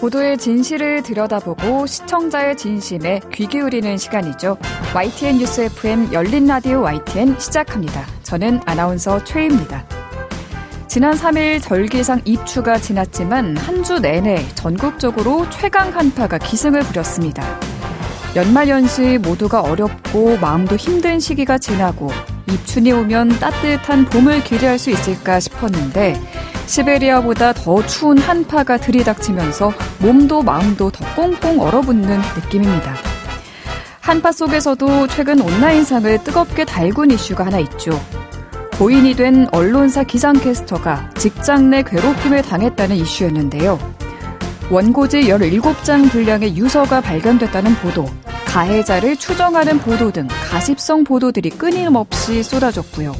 보도의 진실을 들여다보고 시청자의 진심에 귀 기울이는 시간이죠. YTN 뉴스 FM 열린 라디오 YTN 시작합니다. 저는 아나운서 최희입니다. 지난 3일 절기상 입추가 지났지만 한 주 내내 전국적으로 최강 한파가 기승을 부렸습니다. 연말연시 모두가 어렵고 마음도 힘든 시기가 지나고 입춘이 오면 따뜻한 봄을 기대할 수 있을까 싶었는데 시베리아보다 더 추운 한파가 들이닥치면서 몸도 마음도 더 꽁꽁 얼어붙는 느낌입니다. 한파 속에서도 최근 온라인상을 뜨겁게 달군 이슈가 하나 있죠. 고인이 된 언론사 기상캐스터가 직장 내 괴롭힘을 당했다는 이슈였는데요. 원고지 17장 분량의 유서가 발견됐다는 보도, 가해자를 추정하는 보도 등 가십성 보도들이 끊임없이 쏟아졌고요.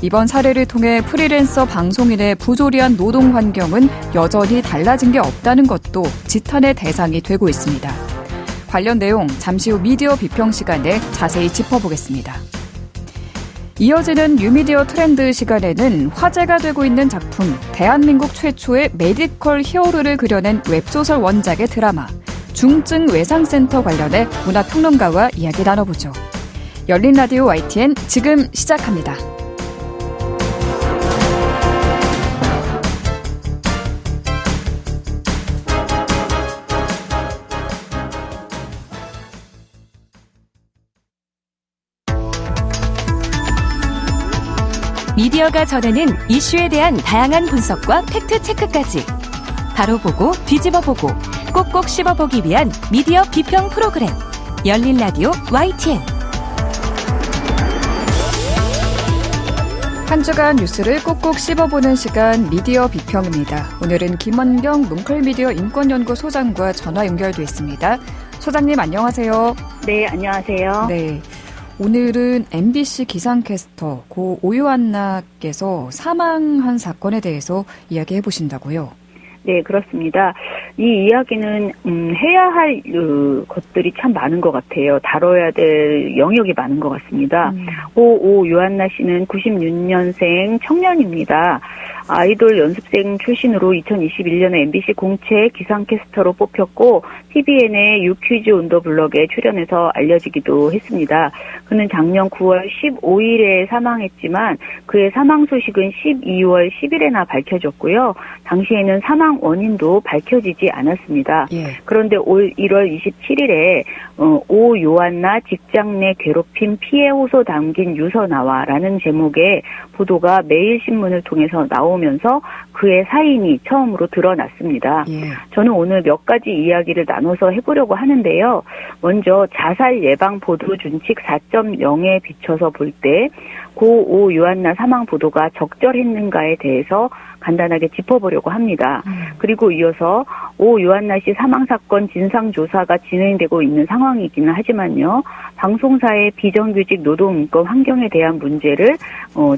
이번 사례를 통해 프리랜서 방송인의 부조리한 노동 환경은 여전히 달라진 게 없다는 것도 지탄의 대상이 되고 있습니다. 관련 내용 잠시 후 미디어 비평 시간에 자세히 짚어보겠습니다. 이어지는 뉴미디어 트렌드 시간에는 화제가 되고 있는 작품 대한민국 최초의 메디컬 히어로를 그려낸 웹소설 원작의 드라마 중증 외상센터 관련해 문화평론가와 이야기 나눠보죠. 열린 라디오 YTN 지금 시작합니다. 미디어가 전하는 이슈에 대한 다양한 분석과 팩트체크까지 바로 보고 뒤집어보고 꼭꼭 씹어보기 위한 미디어 비평 프로그램 열린 라디오 YTN. 한 주간 뉴스를 꼭꼭 씹어보는 시간 미디어 비평입니다. 오늘은 김원경 뭉클미디어 인권연구소장과 전화 연결돼 있습니다. 소장님 안녕하세요. 네, 안녕하세요. 네. 오늘은 MBC 기상캐스터 고 오유한나께서 사망한 사건에 대해서 이야기해 보신다고요? 네, 그렇습니다. 이 이야기는 해야 할 것들이 참 많은 것 같아요. 다뤄야 될 영역이 많은 것 같습니다. 고 오유한나 씨는 96년생 청년입니다. 아이돌 연습생 출신으로 2021년에 MBC 공채 기상캐스터로 뽑혔고 TVN의 유퀴즈 온 더 블럭에 출연해서 알려지기도 했습니다. 그는 작년 9월 15일에 사망했지만 그의 사망 소식은 12월 10일에나 밝혀졌고요. 당시에는 사망 원인도 밝혀지지 않았습니다. 예. 그런데 올 1월 27일에 오 요한나 직장 내 괴롭힘 피해 호소 담긴 유서 나와라는 제목의 보도가 매일신문을 통해서 나오면서 그의 사인이 처음으로 드러났습니다. 예. 저는 오늘 몇 가지 이야기를 나눠서 해보려고 하는데요. 먼저 자살 예방 보도 준칙 4.0에 비춰서 볼 때 고 오 요한나 사망 보도가 적절했는가에 대해서 간단하게 짚어보려고 합니다. 그리고 이어서 오 요한나 씨 사망 사건 진상조사가 진행되고 있는 상황이기는 하지만요. 방송사의 비정규직 노동인권 환경에 대한 문제를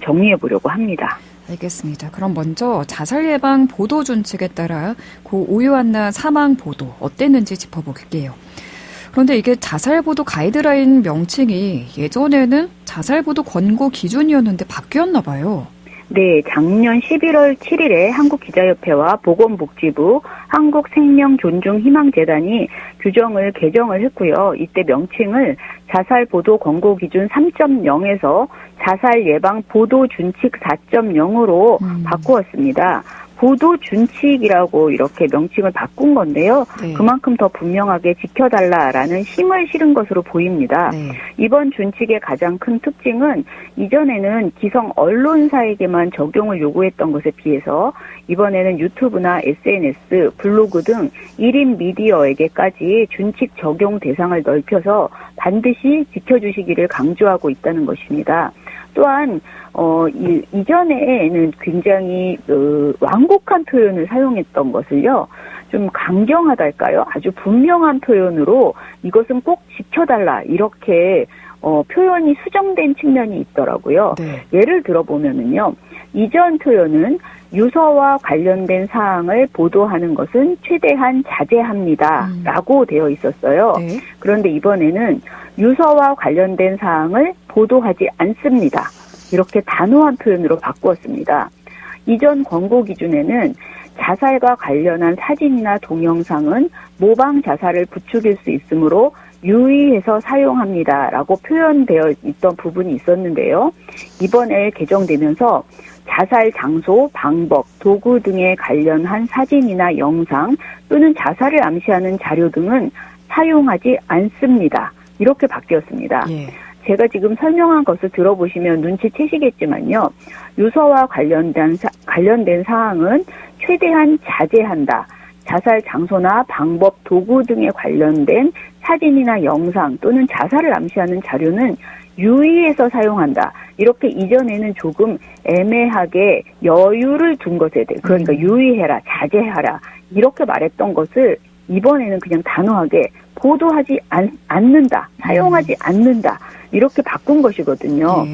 정리해보려고 합니다. 알겠습니다. 그럼 먼저 자살 예방 보도 준칙에 따라 고 오유한나 사망 보도 어땠는지 짚어볼게요. 그런데 이게 자살보도 가이드라인 명칭이 예전에는 자살보도 권고 기준이었는데 바뀌었나 봐요. 네, 작년 11월 7일에 한국기자협회와 보건복지부, 한국생명존중희망재단이 규정을 개정을 했고요. 이때 명칭을 자살보도 권고기준 3.0에서 자살예방보도준칙 4.0으로 바꾸었습니다. 보도준칙이라고 이렇게 명칭을 바꾼 건데요. 네. 그만큼 더 분명하게 지켜달라라는 힘을 실은 것으로 보입니다. 네. 이번 준칙의 가장 큰 특징은 이전에는 기성 언론사에게만 적용을 요구했던 것에 비해서 이번에는 유튜브나 SNS, 블로그 등 1인 미디어에게까지 준칙 적용 대상을 넓혀서 반드시 지켜주시기를 강조하고 있다는 것입니다. 또한 이전에는 굉장히 완곡한 표현을 사용했던 것을요. 좀 강경하달까요? 아주 분명한 표현으로 이것은 꼭 지켜달라 이렇게 표현이 수정된 측면이 있더라고요. 네. 예를 들어보면은요. 이전 표현은 유서와 관련된 사항을 보도하는 것은 최대한 자제합니다. 라고 되어 있었어요. 네. 그런데 이번에는 유서와 관련된 사항을 보도하지 않습니다. 이렇게 단호한 표현으로 바꾸었습니다. 이전 권고 기준에는 자살과 관련한 사진이나 동영상은 모방 자살을 부추길 수 있으므로 유의해서 사용합니다라고 표현되어 있던 부분이 있었는데요. 이번에 개정되면서 자살 장소, 방법, 도구 등에 관련한 사진이나 영상 또는 자살을 암시하는 자료 등은 사용하지 않습니다. 이렇게 바뀌었습니다. 예. 제가 지금 설명한 것을 들어보시면 눈치채시겠지만요. 유서와 관련된 사항은 최대한 자제한다. 자살 장소나 방법, 도구 등에 관련된 사진이나 영상 또는 자살을 암시하는 자료는 유의해서 사용한다. 이렇게 이전에는 조금 애매하게 여유를 둔 것에 대해 그러니까 유의해라, 자제하라 이렇게 말했던 것을 이번에는 그냥 단호하게 보도하지 않는다, 사용하지 않는다 이렇게 바꾼 것이거든요.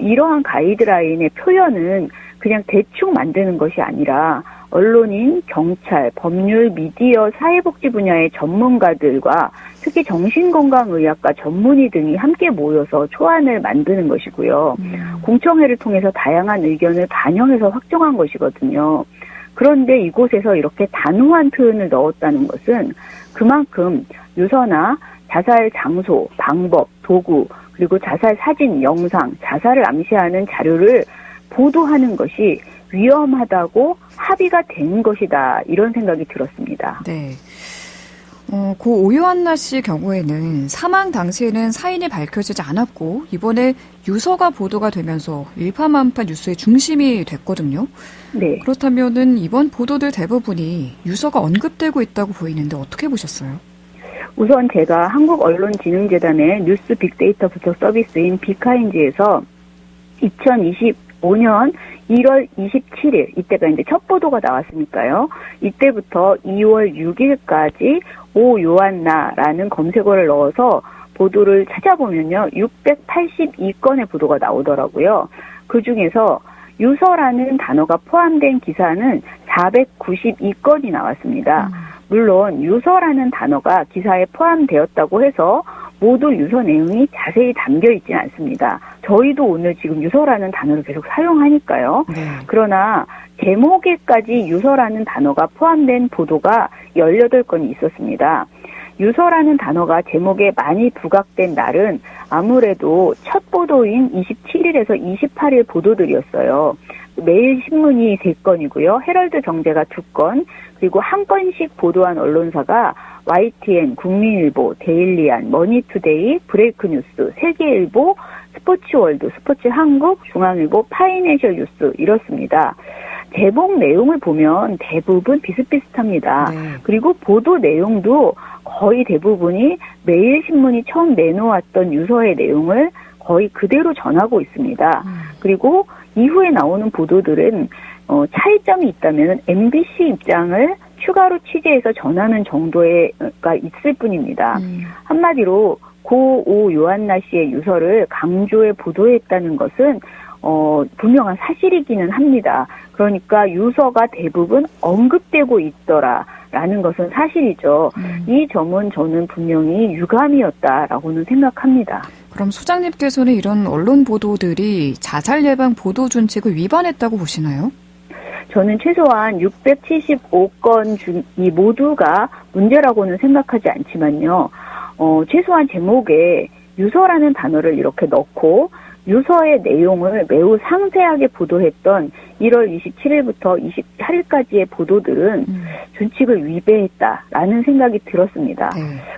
이러한 가이드라인의 표현은 그냥 대충 만드는 것이 아니라 언론인, 경찰, 법률, 미디어, 사회복지 분야의 전문가들과 특히 정신건강의학과 전문의 등이 함께 모여서 초안을 만드는 것이고요. 공청회를 통해서 다양한 의견을 반영해서 확정한 것이거든요. 그런데 이곳에서 이렇게 단호한 표현을 넣었다는 것은 그만큼 유서나 자살 장소, 방법, 도구, 그리고 자살 사진, 영상, 자살을 암시하는 자료를 보도하는 것이 위험하다고 합의가 된 것이다. 이런 생각이 들었습니다. 네. 고 오요한나 씨 경우에는 사망 당시에는 사인이 밝혀지지 않았고 이번에 유서가 보도가 되면서 일파만파 뉴스의 중심이 됐거든요. 네. 그렇다면은 이번 보도들 대부분이 유서가 언급되고 있다고 보이는데 어떻게 보셨어요? 우선 제가 한국언론진흥재단의 뉴스 빅데이터 분석 서비스인 비카인지에서 2025년 1월 27일 이때가 이제 첫 보도가 나왔으니까요. 이때부터 2월 6일까지 오 요한나라는 검색어를 넣어서 보도를 찾아보면요. 682건의 보도가 나오더라고요. 그중에서 유서라는 단어가 포함된 기사는 492건이 나왔습니다. 물론 유서라는 단어가 기사에 포함되었다고 해서 모두 유서 내용이 자세히 담겨 있지는 않습니다. 저희도 오늘 지금 유서라는 단어를 계속 사용하니까요. 네. 그러나 제목에까지 유서라는 단어가 포함된 보도가 18건이 있었습니다. 유서라는 단어가 제목에 많이 부각된 날은 아무래도 첫 보도인 27일에서 28일 보도들이었어요. 매일 신문이 3건이고요. 헤럴드 정제가 2건, 그리고 한 건씩 보도한 언론사가 YTN, 국민일보, 데일리안, 머니투데이, 브레이크뉴스, 세계일보, 스포츠월드, 스포츠한국, 중앙일보, 파이낸셜 뉴스 이렇습니다. 제목 내용을 보면 대부분 비슷비슷합니다. 네. 그리고 보도 내용도 거의 대부분이 매일신문이 처음 내놓았던 유서의 내용을 거의 그대로 전하고 있습니다. 그리고 이후에 나오는 보도들은 차이점이 있다면 MBC 입장을 추가로 취재해서 전하는 정도가 있을 뿐입니다. 한마디로 고 오 요한나 씨의 유서를 강조해 보도했다는 것은 분명한 사실이기는 합니다. 그러니까 유서가 대부분 언급되고 있더라라는 것은 사실이죠. 이 점은 저는 분명히 유감이었다라고는 생각합니다. 그럼 소장님께서는 이런 언론 보도들이 자살 예방 보도 준칙을 위반했다고 보시나요? 저는 최소한 675건 중 이 모두가 문제라고는 생각하지 않지만요. 최소한 제목에 유서라는 단어를 이렇게 넣고 유서의 내용을 매우 상세하게 보도했던 1월 27일부터 28일까지의 보도들은 준칙을 위배했다라는 생각이 들었습니다.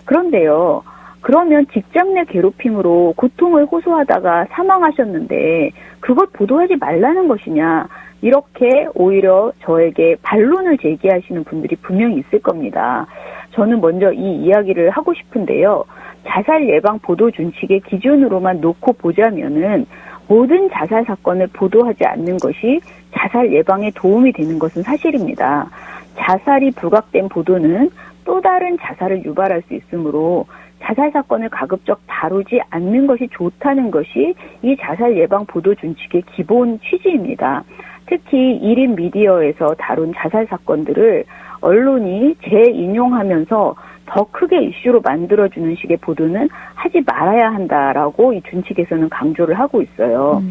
그런데요. 그러면 직장 내 괴롭힘으로 고통을 호소하다가 사망하셨는데 그걸 보도하지 말라는 것이냐. 이렇게 오히려 저에게 반론을 제기하시는 분들이 분명히 있을 겁니다. 저는 먼저 이 이야기를 하고 싶은데요. 자살 예방 보도 준칙의 기준으로만 놓고 보자면은 모든 자살 사건을 보도하지 않는 것이 자살 예방에 도움이 되는 것은 사실입니다. 자살이 부각된 보도는 또 다른 자살을 유발할 수 있으므로 자살 사건을 가급적 다루지 않는 것이 좋다는 것이 이 자살 예방 보도 준칙의 기본 취지입니다. 특히 1인 미디어에서 다룬 자살 사건들을 언론이 재인용하면서 더 크게 이슈로 만들어주는 식의 보도는 하지 말아야 한다라고 이 준칙에서는 강조를 하고 있어요.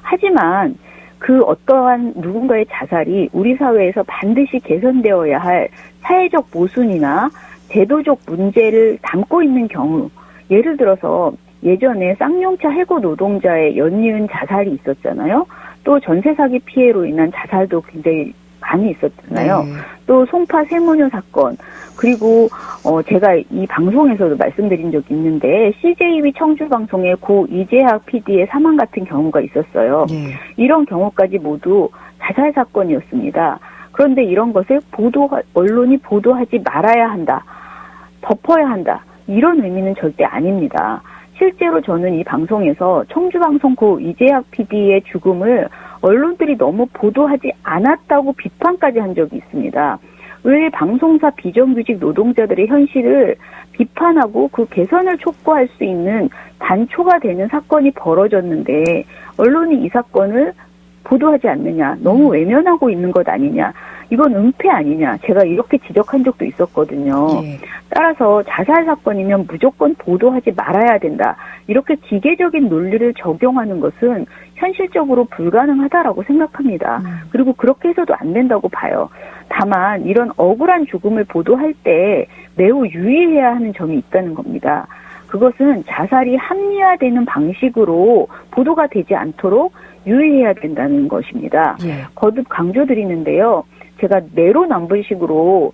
하지만 그 어떠한 누군가의 자살이 우리 사회에서 반드시 개선되어야 할 사회적 모순이나 제도적 문제를 담고 있는 경우, 예를 들어서 예전에 쌍용차 해고 노동자의 연이은 자살이 있었잖아요. 또 전세 사기 피해로 인한 자살도 굉장히 많이 있었잖아요. 네. 또 송파 세무녀 사건, 그리고 제가 이 방송에서도 말씀드린 적이 있는데 CJB 청주방송의 고 이재학 PD의 사망 같은 경우가 있었어요. 네. 이런 경우까지 모두 자살 사건이었습니다. 그런데 이런 것을 언론이 보도하지 말아야 한다, 덮어야 한다, 이런 의미는 절대 아닙니다. 실제로 저는 이 방송에서 청주방송 고 이재학 PD의 죽음을 언론들이 너무 보도하지 않았다고 비판까지 한 적이 있습니다. 왜 방송사 비정규직 노동자들의 현실을 비판하고 그 개선을 촉구할 수 있는 단초가 되는 사건이 벌어졌는데 언론이 이 사건을 보도하지 않느냐, 너무 외면하고 있는 것 아니냐, 이건 은폐 아니냐, 제가 이렇게 지적한 적도 있었거든요. 예. 따라서 자살 사건이면 무조건 보도하지 말아야 된다, 이렇게 기계적인 논리를 적용하는 것은 현실적으로 불가능하다라고 생각합니다. 그리고 그렇게 해서도 안 된다고 봐요. 다만 이런 억울한 죽음을 보도할 때 매우 유의해야 하는 점이 있다는 겁니다. 그것은 자살이 합리화되는 방식으로 보도가 되지 않도록 유의해야 된다는 것입니다. 예. 거듭 강조드리는데요. 제가 내로남불식으로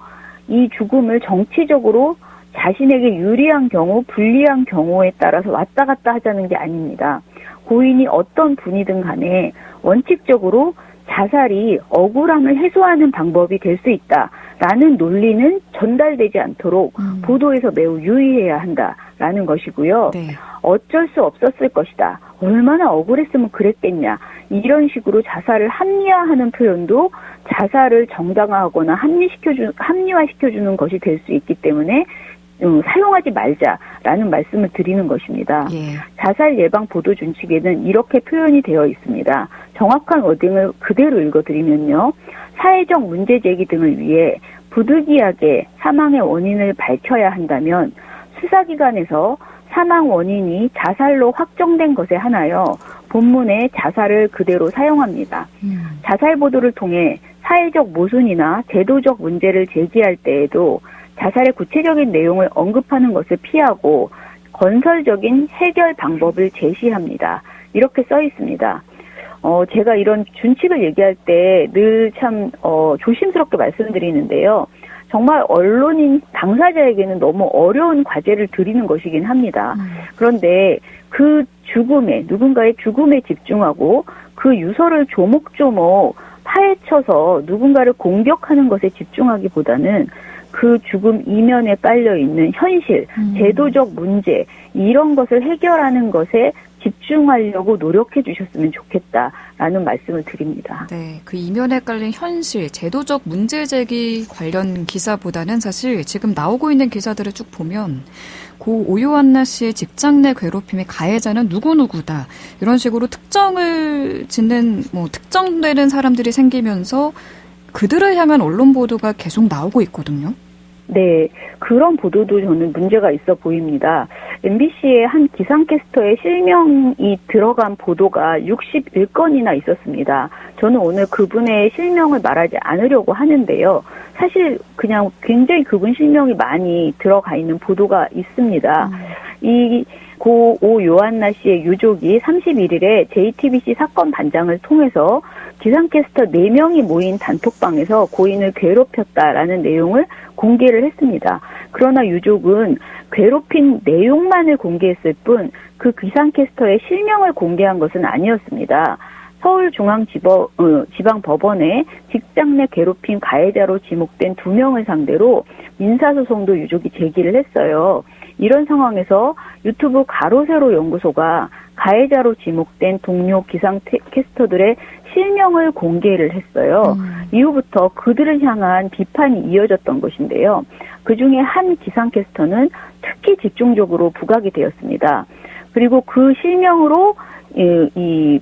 이 죽음을 정치적으로 자신에게 유리한 경우, 불리한 경우에 따라서 왔다 갔다 하자는 게 아닙니다. 고인이 어떤 분이든 간에 원칙적으로 자살이 억울함을 해소하는 방법이 될 수 있다라는 논리는 전달되지 않도록 보도에서 매우 유의해야 한다라는 것이고요. 네. 어쩔 수 없었을 것이다, 얼마나 억울했으면 그랬겠냐, 이런 식으로 자살을 합리화하는 표현도 자살을 정당화하거나 합리화시켜주는 것이 될 수 있기 때문에 사용하지 말자라는 말씀을 드리는 것입니다. 예. 자살 예방 보도 준칙에는 이렇게 표현이 되어 있습니다. 정확한 워딩을 그대로 읽어드리면요. 사회적 문제 제기 등을 위해 부득이하게 사망의 원인을 밝혀야 한다면 수사기관에서 사망 원인이 자살로 확정된 것에 한하여 본문에 자살을 그대로 사용합니다. 자살 보도를 통해 사회적 모순이나 제도적 문제를 제기할 때에도 자살의 구체적인 내용을 언급하는 것을 피하고 건설적인 해결 방법을 제시합니다. 이렇게 써 있습니다. 제가 이런 준칙을 얘기할 때 늘 참 조심스럽게 말씀드리는데요. 정말 언론인 당사자에게는 너무 어려운 과제를 드리는 것이긴 합니다. 그런데 그 죽음에, 누군가의 죽음에 집중하고 그 유서를 조목조목 파헤쳐서 누군가를 공격하는 것에 집중하기보다는 그 죽음 이면에 깔려있는 현실, 제도적 문제, 이런 것을 해결하는 것에 집중하려고 노력해 주셨으면 좋겠다라는 말씀을 드립니다. 네, 그 이면에 깔린 현실, 제도적 문제 제기 관련 기사보다는 사실 지금 나오고 있는 기사들을 쭉 보면 고 오요한나 씨의 직장 내 괴롭힘의 가해자는 누구누구다, 이런 식으로 특정을 짓는, 특정되는 사람들이 생기면서 그들을 향한 언론 보도가 계속 나오고 있거든요. 네, 그런 보도도 저는 문제가 있어 보입니다. MBC의 한 기상캐스터의 실명이 들어간 보도가 61건이나 있었습니다. 저는 오늘 그분의 실명을 말하지 않으려고 하는데요. 사실 그냥 굉장히 그분 실명이 많이 들어가 있는 보도가 있습니다. 이 고 오 요한나 씨의 유족이 31일에 JTBC 사건 반장을 통해서 기상캐스터 4명이 모인 단톡방에서 고인을 괴롭혔다라는 내용을 공개를 했습니다. 그러나 유족은 괴롭힌 내용만을 공개했을 뿐 그 기상캐스터의 실명을 공개한 것은 아니었습니다. 서울중앙지방법원에 직장 내 괴롭힘 가해자로 지목된 2명을 상대로 민사소송도 유족이 제기를 했어요. 이런 상황에서 유튜브 가로세로 연구소가 가해자로 지목된 동료 기상캐스터들의 실명을 공개를 했어요. 이후부터 그들을 향한 비판이 이어졌던 것인데요. 그중에 한 기상캐스터는 특히 집중적으로 부각이 되었습니다. 그리고 그 실명으로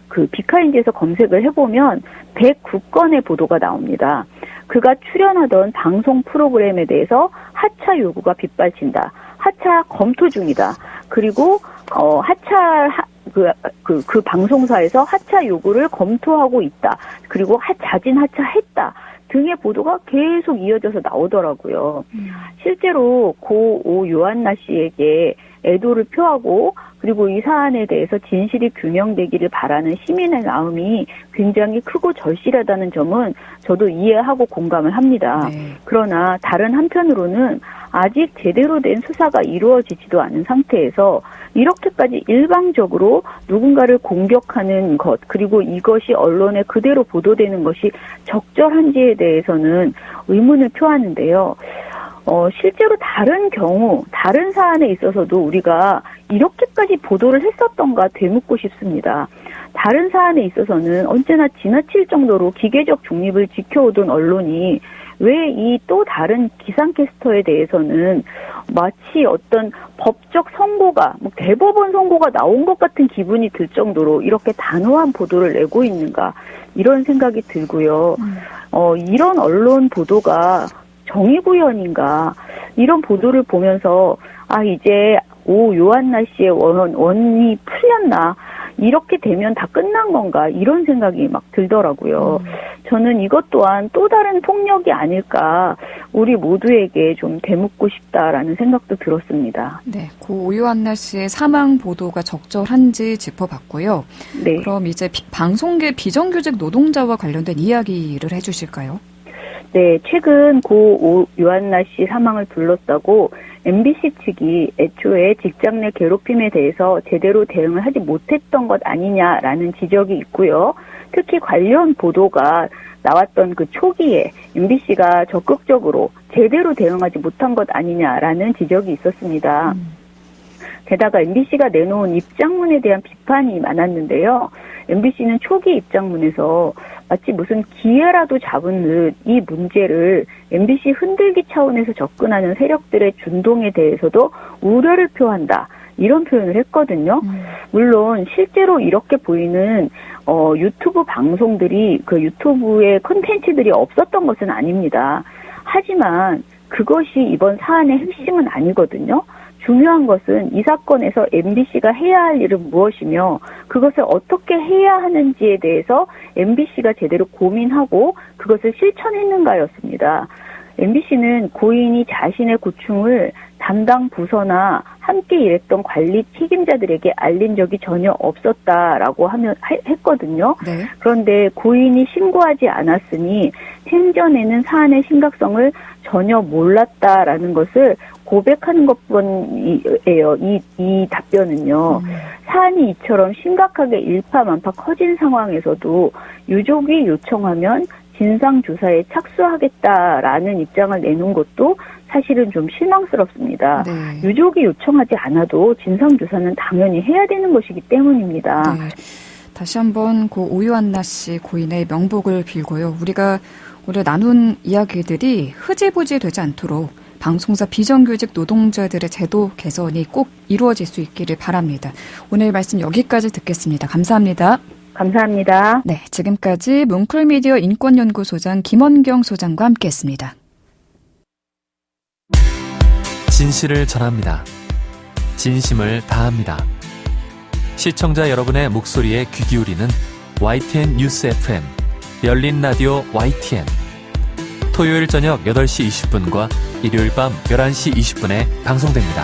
그 비카인지에서 검색을 해보면 109건의 보도가 나옵니다. 그가 출연하던 방송 프로그램에 대해서 하차 요구가 빗발친다, 하차 검토 중이다, 그리고 그 방송사에서 하차 요구를 검토하고 있다. 그리고 자진 하차했다. 등의 보도가 계속 이어져서 나오더라고요. 실제로 고 요한나 씨에게 애도를 표하고 그리고 이 사안에 대해서 진실이 규명되기를 바라는 시민의 마음이 굉장히 크고 절실하다는 점은 저도 이해하고 공감을 합니다. 네. 그러나 다른 한편으로는 아직 제대로 된 수사가 이루어지지도 않은 상태에서 이렇게까지 일방적으로 누군가를 공격하는 것, 그리고 이것이 언론에 그대로 보도되는 것이 적절한지에 대해서는 의문을 표하는데요. 실제로 다른 경우, 다른 사안에 있어서도 우리가 이렇게까지 보도를 했었던가 되묻고 싶습니다. 다른 사안에 있어서는 언제나 지나칠 정도로 기계적 중립을 지켜오던 언론이 왜 이 또 다른 기상캐스터에 대해서는 마치 어떤 법적 선고가, 대법원 선고가 나온 것 같은 기분이 들 정도로 이렇게 단호한 보도를 내고 있는가, 이런 생각이 들고요. 이런 언론 보도가 정의구현인가, 이런 보도를 보면서 이제 요한나 씨의 원인이 풀렸나, 이렇게 되면 다 끝난 건가, 이런 생각이 막 들더라고요. 저는 이것 또한 또 다른 폭력이 아닐까, 우리 모두에게 좀 되묻고 싶다라는 생각도 들었습니다. 네, 고 요한나 씨의 사망 보도가 적절한지 짚어봤고요. 네. 그럼 이제 방송계 비정규직 노동자와 관련된 이야기를 해주실까요? 네, 최근 고 요한나 씨 사망을 둘러싸고 MBC 측이 애초에 직장 내 괴롭힘에 대해서 제대로 대응을 하지 못했던 것 아니냐라는 지적이 있고요. 특히 관련 보도가 나왔던 그 초기에 MBC가 적극적으로 제대로 대응하지 못한 것 아니냐라는 지적이 있었습니다. 게다가 MBC가 내놓은 입장문에 대한 비판이 많았는데요. MBC는 초기 입장문에서 마치 무슨 기회라도 잡은 듯 이 문제를 MBC 흔들기 차원에서 접근하는 세력들의 준동에 대해서도 우려를 표한다, 이런 표현을 했거든요. 물론 실제로 이렇게 보이는 유튜브 방송들이, 그 유튜브의 콘텐츠들이 없었던 것은 아닙니다. 하지만 그것이 이번 사안의 핵심은 아니거든요. 중요한 것은 이 사건에서 MBC가 해야 할 일은 무엇이며 그것을 어떻게 해야 하는지에 대해서 MBC가 제대로 고민하고 그것을 실천했는가였습니다. MBC는 고인이 자신의 고충을 담당 부서나 함께 일했던 관리 책임자들에게 알린 적이 전혀 없었다라고 했거든요. 네. 그런데 고인이 신고하지 않았으니 생전에는 사안의 심각성을 전혀 몰랐다라는 것을 고백하는 것뿐이에요. 이 답변은요. 사안이 이처럼 심각하게 일파만파 커진 상황에서도 유족이 요청하면 진상조사에 착수하겠다라는 입장을 내놓은 것도 사실은 좀 실망스럽습니다. 네. 유족이 요청하지 않아도 진상조사는 당연히 해야 되는 것이기 때문입니다. 네. 다시 한번 고 요한나 씨 고인의 명복을 빌고요. 우리가 오늘 나눈 이야기들이 흐지부지 되지 않도록 방송사 비정규직 노동자들의 제도 개선이 꼭 이루어질 수 있기를 바랍니다. 오늘 말씀 여기까지 듣겠습니다. 감사합니다. 감사합니다. 네, 지금까지 뭉클미디어 인권연구소장 김원경 소장과 함께했습니다. 진실을 전합니다. 진심을 다합니다. 시청자 여러분의 목소리에 귀 기울이는 YTN 뉴스 FM 열린 라디오 YTN. 토요일 저녁 8시 20분과 일요일 밤 11시 20분에 방송됩니다.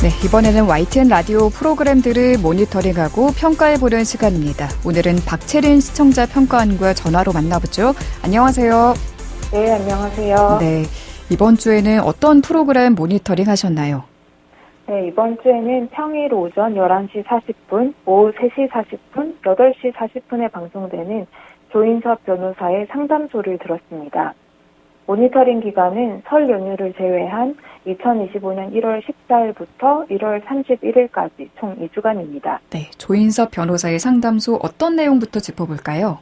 네, 이번에는 YTN 라디오 프로그램들을 모니터링하고 평가해보는 시간입니다. 오늘은 박채린 시청자 평가원과 전화로 만나보죠. 안녕하세요. 네, 안녕하세요. 네, 이번 주에는 어떤 프로그램 모니터링 하셨나요? 네, 이번 주에는 평일 오전 11시 40분, 오후 3시 40분, 8시 40분에 방송되는 조인섭 변호사의 상담소를 들었습니다. 모니터링 기간은 설 연휴를 제외한 2025년 1월 14일부터 1월 31일까지 총 2주간입니다. 네, 조인섭 변호사의 상담소 어떤 내용부터 짚어볼까요?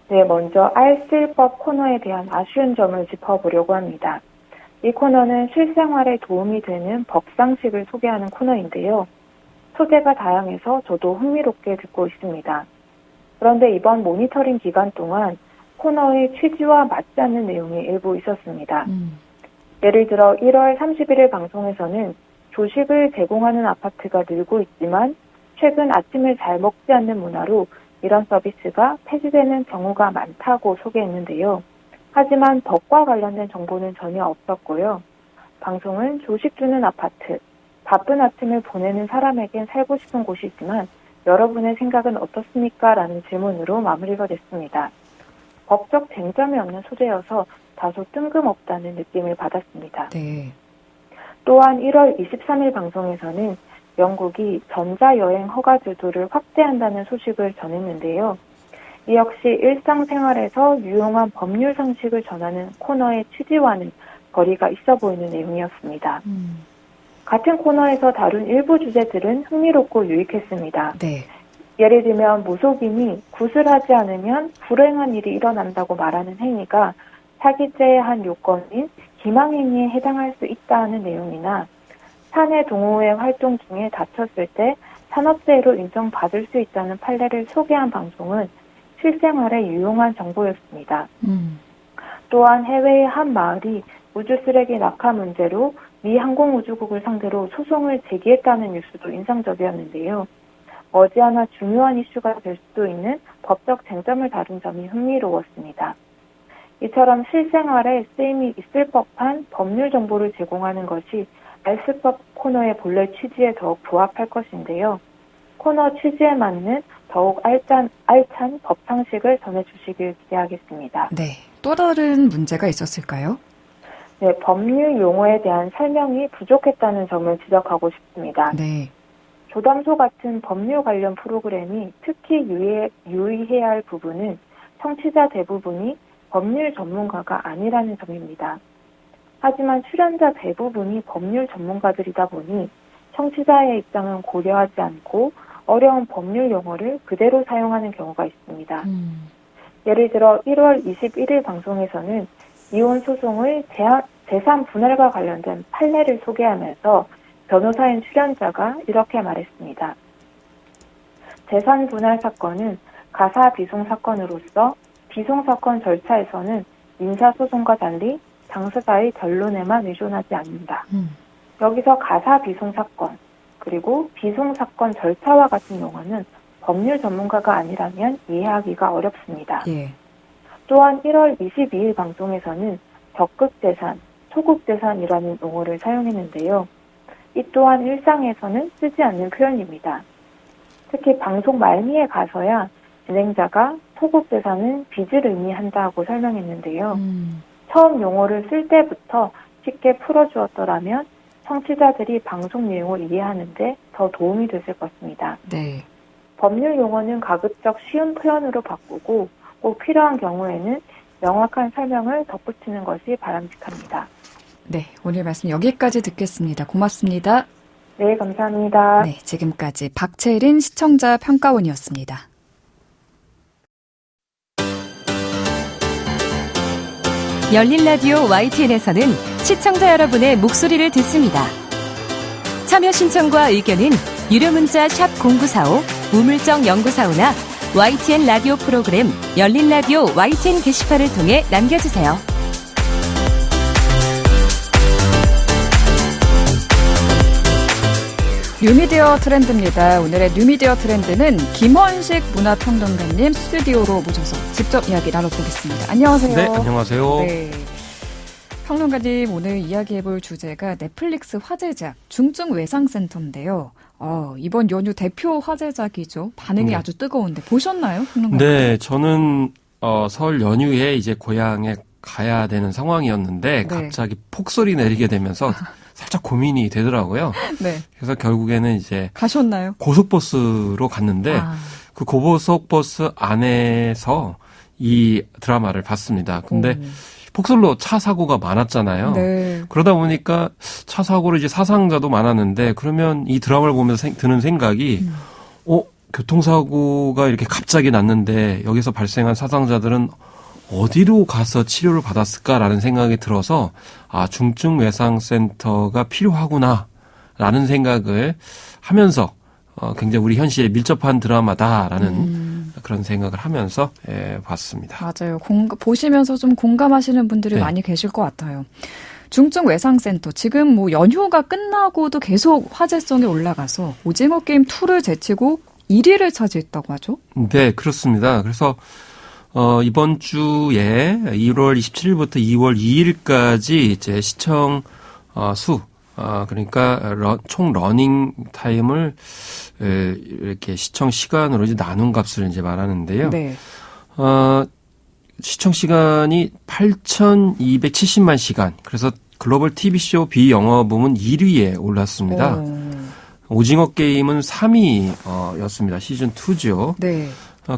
네, 먼저 알쓸법 코너에 대한 아쉬운 점을 짚어보려고 합니다. 이 코너는 실생활에 도움이 되는 법상식을 소개하는 코너인데요. 소재가 다양해서 저도 흥미롭게 듣고 있습니다. 그런데 이번 모니터링 기간 동안 코너의 취지와 맞지 않는 내용이 일부 있었습니다. 예를 들어 1월 31일 방송에서는 조식을 제공하는 아파트가 늘고 있지만 최근 아침을 잘 먹지 않는 문화로 이런 서비스가 폐지되는 경우가 많다고 소개했는데요. 하지만 덕과 관련된 정보는 전혀 없었고요. 방송은 조식 주는 아파트, 바쁜 아침을 보내는 사람에겐 살고 싶은 곳이지만 여러분의 생각은 어떻습니까? 라는 질문으로 마무리가 됐습니다. 법적 쟁점이 없는 소재여서 다소 뜬금없다는 느낌을 받았습니다. 네. 또한 1월 23일 방송에서는 영국이 전자여행 허가 제도를 확대한다는 소식을 전했는데요. 이 역시 일상생활에서 유용한 법률 상식을 전하는 코너의 취지와는 거리가 있어 보이는 내용이었습니다. 같은 코너에서 다룬 일부 주제들은 흥미롭고 유익했습니다. 네. 예를 들면 무속인이 굿을 하지 않으면 불행한 일이 일어난다고 말하는 행위가 사기죄의 한 요건인 기망행위에 해당할 수 있다는 내용이나 사내 동호회 활동 중에 다쳤을 때 산업재해로 인정받을 수 있다는 판례를 소개한 방송은 실생활에 유용한 정보였습니다. 또한 해외의 한 마을이 우주쓰레기 낙하 문제로 미 항공우주국을 상대로 소송을 제기했다는 뉴스도 인상적이었는데요. 머지않아 중요한 이슈가 될 수도 있는 법적 쟁점을 다룬 점이 흥미로웠습니다. 이처럼 실생활에 쓰임이 있을 법한 법률 정보를 제공하는 것이 알스법 코너의 본래 취지에 더욱 부합할 것인데요. 코너 취지에 맞는 더욱 알찬 법 상식을 전해주시길 기대하겠습니다. 네. 또 다른 문제가 있었을까요? 네, 법률 용어에 대한 설명이 부족했다는 점을 지적하고 싶습니다. 네. 조담소 같은 법률 관련 프로그램이 특히 유의해야 할 부분은 청취자 대부분이 법률 전문가가 아니라는 점입니다. 하지만 출연자 대부분이 법률 전문가들이다 보니 청취자의 입장은 고려하지 않고 어려운 법률 용어를 그대로 사용하는 경우가 있습니다. 예를 들어 1월 21일 방송에서는 이혼 소송의 재산 분할과 관련된 판례를 소개하면서 변호사인 출연자가 이렇게 말했습니다. 재산 분할 사건은 가사 비송 사건으로서 비송 사건 절차에서는 민사소송과 달리 당사자의 결론에만 의존하지 않는다. 여기서 가사 비송 사건 그리고 비송 사건 절차와 같은 용어는 법률 전문가가 아니라면 이해하기가 어렵습니다. 예. 또한 1월 22일 방송에서는 적극재산, 소극재산이라는 용어를 사용했는데요. 이 또한 일상에서는 쓰지 않는 표현입니다. 특히 방송 말미에 가서야 진행자가 소극재산은 빚을 의미한다고 설명했는데요. 처음 용어를 쓸 때부터 쉽게 풀어주었더라면 청취자들이 방송 내용을 이해하는데 더 도움이 됐을 것입니다. 네. 법률 용어는 가급적 쉬운 표현으로 바꾸고 꼭 필요한 경우에는 명확한 설명을 덧붙이는 것이 바람직합니다. 네, 오늘 말씀 여기까지 듣겠습니다. 고맙습니다. 네, 감사합니다. 네, 지금까지 박채린 시청자 평가원이었습니다. 열린 라디오 YTN에서는 시청자 여러분의 목소리를 듣습니다. 참여 신청과 의견은 유료 문자 샵 0945, 우물정 0945나 YTN 라디오 프로그램 열린 라디오 YTN 게시판을 통해 남겨주세요. 뉴미디어 트렌드입니다. 오늘의 뉴미디어 트렌드는 김원식 문화평론가님 스튜디오로 모셔서 직접 이야기 나눠보겠습니다. 안녕하세요. 네, 안녕하세요. 네. 평론가님, 오늘 이야기해볼 주제가 넷플릭스 화제작 중증 외상센터인데요. 이번 연휴 대표 화제작이죠. 반응이 네. 아주 뜨거운데 보셨나요, 평론가님? 네, 저는 설 연휴에 이제 고향에 가야 되는 상황이었는데 네. 갑자기 폭설이 내리게 되면서 살짝 고민이 되더라고요. 네. 그래서 결국에는 이제 가셨나요? 고속버스로 갔는데 그 고속버스 안에서 이 드라마를 봤습니다. 근데 폭설로 차 사고가 많았잖아요. 네. 그러다 보니까 차 사고로 이제 사상자도 많았는데 그러면 이 드라마를 보면서 드는 생각이 교통사고가 이렇게 갑자기 났는데 여기서 발생한 사상자들은 어디로 가서 치료를 받았을까라는 생각이 들어서 중증 외상센터가 필요하구나라는 생각을 하면서 굉장히 우리 현실에 밀접한 드라마다라는 그런 생각을 하면서 봤습니다. 맞아요. 보시면서 좀 공감하시는 분들이 네. 많이 계실 것 같아요. 중증 외상센터 지금 뭐 연휴가 끝나고도 계속 화제성이 올라가서 오징어 게임 2를 제치고 1위를 차지했다고 하죠? 네, 그렇습니다. 그래서 이번 주에 1월 27일부터 2월 2일까지 이제 시청 수 그러니까 총 러닝 타임을 이렇게 시청 시간으로 이제 나눈 값을 이제 말하는데요. 네. 시청 시간이 8,270만 시간. 그래서 글로벌 TV쇼 비영어 부문 1위에 올랐습니다. 오징어 게임은 3위였습니다. 시즌 2죠. 네.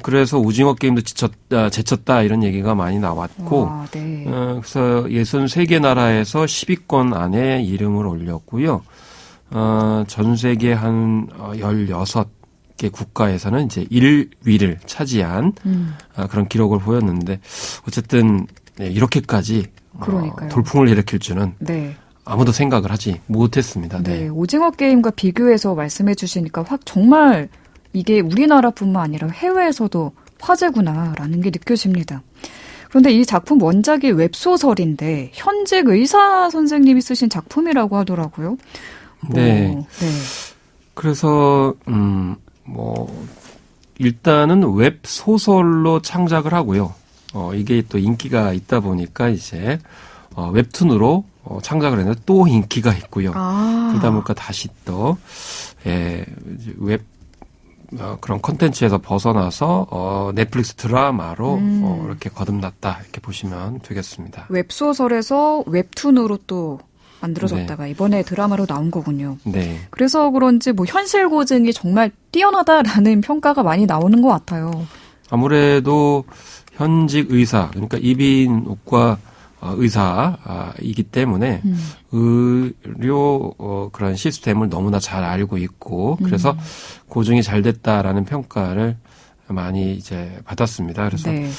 그래서 오징어 게임도 제쳤다 이런 얘기가 많이 나왔고, 네. 그래서 63개 나라에서 10위권 안에 이름을 올렸고요. 전 세계 한 16개 국가에서는 이제 1위를 차지한 그런 기록을 보였는데, 어쨌든 네, 이렇게까지 돌풍을 일으킬 줄은 네. 아무도 생각을 하지 못했습니다. 네. 네. 오징어 게임과 비교해서 말씀해 주시니까 정말 이게 우리나라뿐만 아니라 해외에서도 화제구나라는 게 느껴집니다. 그런데 이 작품 원작이 웹소설인데 현직 의사 선생님이 쓰신 작품이라고 하더라고요. 네. 네. 그래서 일단은 웹소설로 창작을 하고요. 이게 또 인기가 있다 보니까 이제 웹툰으로 창작을 했는데 또 인기가 있고요. 그러다 보니까 다시 또 웹 그런 콘텐츠에서 벗어나서 넷플릭스 드라마로 이렇게 거듭났다 이렇게 보시면 되겠습니다. 웹소설에서 웹툰으로 또 만들어졌다가 네. 이번에 드라마로 나온 거군요. 네. 그래서 그런지 뭐 현실 고증이 정말 뛰어나다라는 평가가 많이 나오는 것 같아요. 아무래도 현직 의사 그러니까 이비인후과 의사이기 때문에 의료 그런 시스템을 너무나 잘 알고 있고 그래서 고증이 잘 됐다라는 평가를 많이 이제 받았습니다. 그래서 네.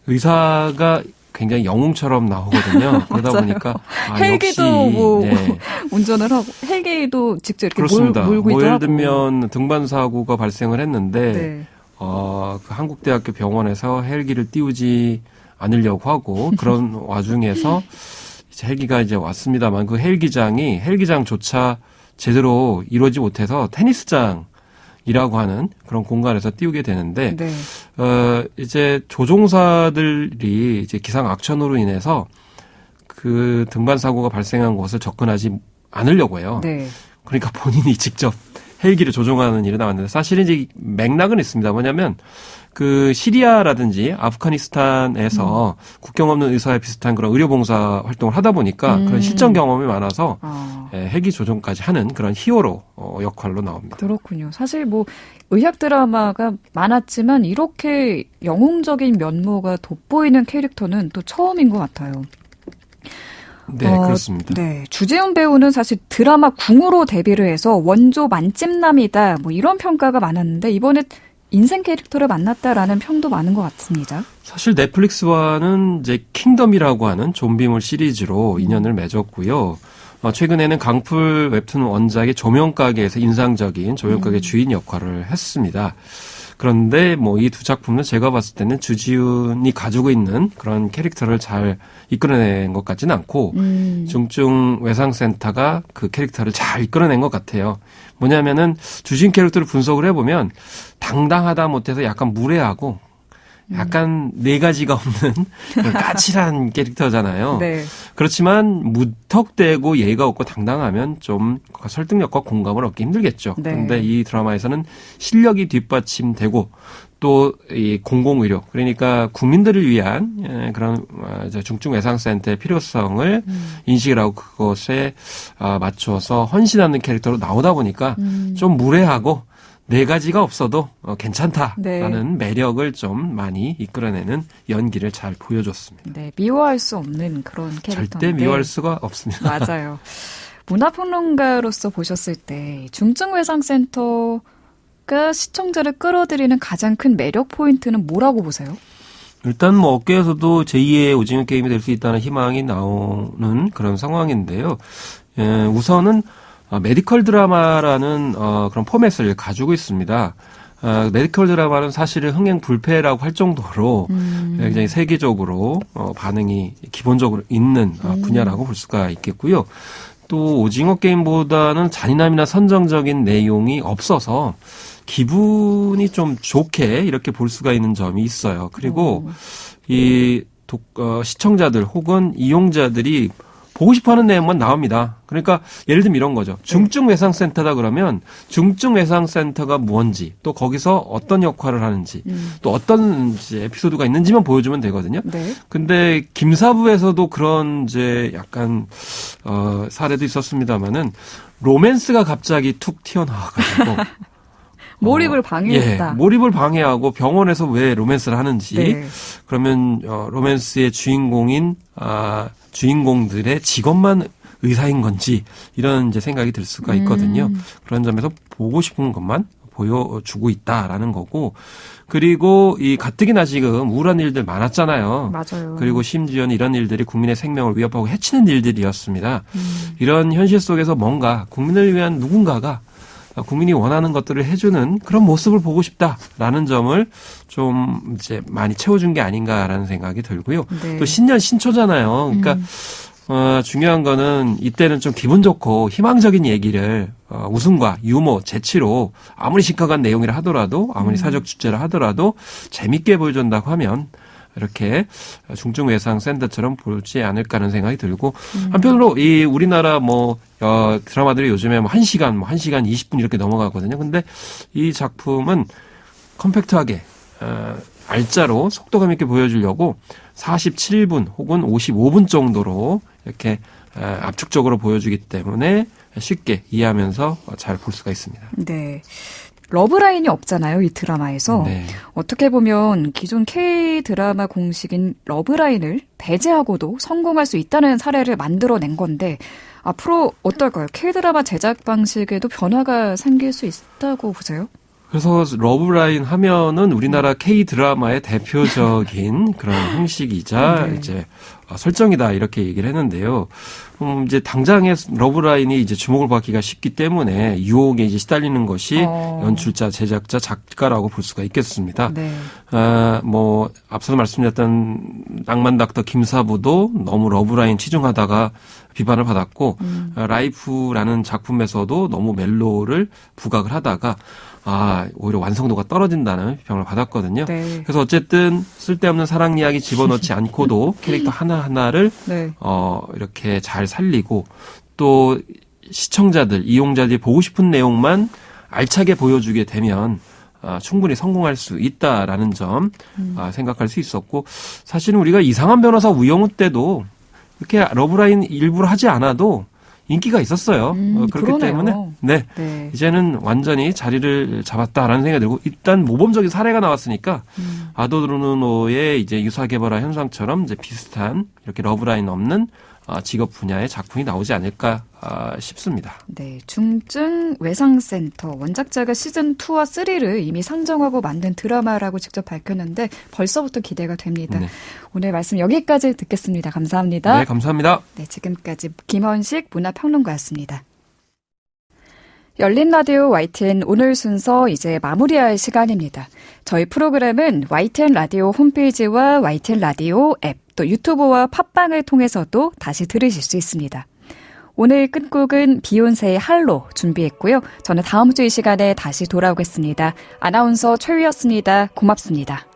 의사가 굉장히 영웅처럼 나오거든요. 그러다 보니까 헬기도 역시, 네. 운전을 하고 헬기도 직접 이렇게 그렇습니다. 몰고 있더라고요. 예를 들면 등반 사고가 발생을 했는데 네. 그 한국대학교 병원에서 헬기를 띄우지 않으려고 하고 그런 와중에서 이제 헬기가 이제 왔습니다만 그 헬기장조차 제대로 이루어지지 못해서 테니스장이라고 하는 그런 공간에서 띄우게 되는데 네. 이제 조종사들이 이제 기상 악천후로 인해서 그 등반 사고가 발생한 곳을 접근하지 않으려고 해요. 네. 그러니까 본인이 직접 헬기를 조종하는 일이 나왔는데 사실은 이제 맥락은 있습니다. 뭐냐면 그 시리아라든지 아프가니스탄에서 국경 없는 의사와 비슷한 그런 의료봉사 활동을 하다 보니까 그런 실전 경험이 많아서 헬기 조종까지 하는 그런 히어로 역할로 나옵니다. 그렇군요. 사실 뭐 의학 드라마가 많았지만 이렇게 영웅적인 면모가 돋보이는 캐릭터는 또 처음인 것 같아요. 네, 그렇습니다. 네, 주재훈 배우는 사실 드라마 궁으로 데뷔를 해서 원조 만찢남이다 뭐 이런 평가가 많았는데 이번에 인생 캐릭터를 만났다라는 평도 많은 것 같습니다. 사실 넷플릭스와는 이제 킹덤이라고 하는 좀비물 시리즈로 인연을 맺었고요. 최근에는 강풀 웹툰 원작의 조명가게에서 인상적인 조명가게 주인 역할을 했습니다. 그런데 뭐 이 두 작품은 제가 봤을 때는 주지훈이 가지고 있는 그런 캐릭터를 잘 이끌어낸 것 같지는 않고 중증 외상센터가 그 캐릭터를 잘 이끌어낸 것 같아요. 뭐냐면은 주지훈 캐릭터를 분석을 해보면 당당하다 못해서 약간 무례하고 약간 네 가지가 없는 그런 까칠한 캐릭터잖아요. 네. 그렇지만 무턱대고 예의가 없고 당당하면 좀 설득력과 공감을 얻기 힘들겠죠. 네. 그런데 이 드라마에서는 실력이 뒷받침되고 또 이 공공의료 그러니까 국민들을 위한 그런 중증 외상센터의 필요성을 인식을 하고 그것에 맞춰서 헌신하는 캐릭터로 나오다 보니까 좀 무례하고 네 가지가 없어도 괜찮다라는 네. 매력을 좀 많이 이끌어내는 연기를 잘 보여줬습니다. 네, 미워할 수 없는 그런 캐릭터인데. 절대 미워할 수가 없습니다. 맞아요. 문화평론가로서 보셨을 때 중증외상센터가 시청자를 끌어들이는 가장 큰 매력 포인트는 뭐라고 보세요? 일단 뭐 업계에서도 제2의 오징어 게임이 될 수 있다는 희망이 나오는 그런 상황인데요. 우선은 메디컬 드라마라는 그런 포맷을 가지고 있습니다. 메디컬 드라마는 사실은 흥행 불패라고 할 정도로 굉장히 세계적으로 반응이 기본적으로 있는 분야라고 볼 수가 있겠고요. 또 오징어 게임보다는 잔인함이나 선정적인 내용이 없어서 기분이 좀 좋게 이렇게 볼 수가 있는 점이 있어요. 그리고 이 시청자들 혹은 이용자들이 보고 싶어하는 내용만 나옵니다. 그러니까 예를 들면 이런 거죠. 중증외상센터다 그러면 중증외상센터가 뭔지 또 거기서 어떤 역할을 하는지 또 어떤 이제 에피소드가 있는지만 보여주면 되거든요. 네. 근데 김사부에서도 그런 이제 약간 사례도 있었습니다만은 로맨스가 갑자기 툭 튀어나와가지고 몰입을 방해했다. 예, 몰입을 방해하고 병원에서 왜 로맨스를 하는지 네. 그러면 로맨스의 주인공들의 직업만 의사인 건지 이런 이제 생각이 들 수가 있거든요. 그런 점에서 보고 싶은 것만 보여주고 있다라는 거고 그리고 이 가뜩이나 지금 우울한 일들 많았잖아요. 맞아요. 그리고 심지어는 이런 일들이 국민의 생명을 위협하고 해치는 일들이었습니다. 이런 현실 속에서 뭔가 국민을 위한 누군가가 국민이 원하는 것들을 해주는 그런 모습을 보고 싶다라는 점을 좀 이제 많이 채워준 게 아닌가라는 생각이 들고요. 네. 또 신년 신초잖아요. 그러니까 중요한 거는 이때는 좀 기분 좋고 희망적인 얘기를 웃음과 유머, 재치로 아무리 심각한 내용이라 하더라도 아무리 사적 주제라 하더라도 재밌게 보여준다고 하면 이렇게 중증외상센터처럼 보지 않을까 하는 생각이 들고 한편으로 이 우리나라 드라마들이 요즘에 1시간 20분 이렇게 넘어가거든요. 근데 이 작품은 컴팩트하게 알짜로 속도감 있게 보여주려고 47분 혹은 55분 정도로 이렇게 압축적으로 보여주기 때문에 쉽게 이해하면서 잘 볼 수가 있습니다. 네. 러브라인이 없잖아요, 이 드라마에서. 네. 어떻게 보면 기존 K-드라마 공식인 러브라인을 배제하고도 성공할 수 있다는 사례를 만들어낸 건데 앞으로 어떨까요? K-드라마 제작 방식에도 변화가 생길 수 있다고 보세요? 그래서 러브라인 하면은 우리나라 K-드라마의 대표적인 그런 형식이자 네. 이제 설정이다 이렇게 얘기를 했는데요. 이제 당장의 러브라인이 이제 주목을 받기가 쉽기 때문에 유혹에 이제 시달리는 것이 연출자, 제작자, 작가라고 볼 수가 있겠습니다. 네. 앞서서 말씀드렸던 낭만 닥터 김사부도 너무 러브라인 치중하다가 비판을 받았고 라이프라는 작품에서도 너무 멜로를 부각을 하다가 오히려 완성도가 떨어진다는 비판을 받았거든요. 네. 그래서 어쨌든 쓸데없는 사랑 이야기 집어넣지 않고도 캐릭터 하나하나를 네. 이렇게 잘 살리고 또 시청자들, 이용자들이 보고 싶은 내용만 알차게 보여주게 되면 충분히 성공할 수 있다라는 점 생각할 수 있었고 사실은 우리가 이상한 변호사 우영우 때도 이렇게 러브라인 일부러 하지 않아도 인기가 있었어요. 그렇기 그러네요. 때문에 네. 이제는 완전히 자리를 잡았다라는 생각이 들고 일단 모범적인 사례가 나왔으니까 아도르노의 이제 유사개발화 현상처럼 이제 비슷한 이렇게 러브라인 없는 직업 분야의 작품이 나오지 않을까 싶습니다. 네, 중증외상센터 원작자가 시즌2와 3를 이미 상정하고 만든 드라마라고 직접 밝혔는데 벌써부터 기대가 됩니다. 네. 오늘 말씀 여기까지 듣겠습니다. 감사합니다. 네, 감사합니다. 네, 지금까지 김헌식 문화평론가였습니다. 열린 라디오 YTN 오늘 순서 이제 마무리할 시간입니다. 저희 프로그램은 YTN 라디오 홈페이지와 YTN 라디오 앱, 또 유튜브와 팟빵을 통해서도 다시 들으실 수 있습니다. 오늘 끝곡은 비욘세의 할로 준비했고요. 저는 다음 주 이 시간에 다시 돌아오겠습니다. 아나운서 최유였습니다. 고맙습니다.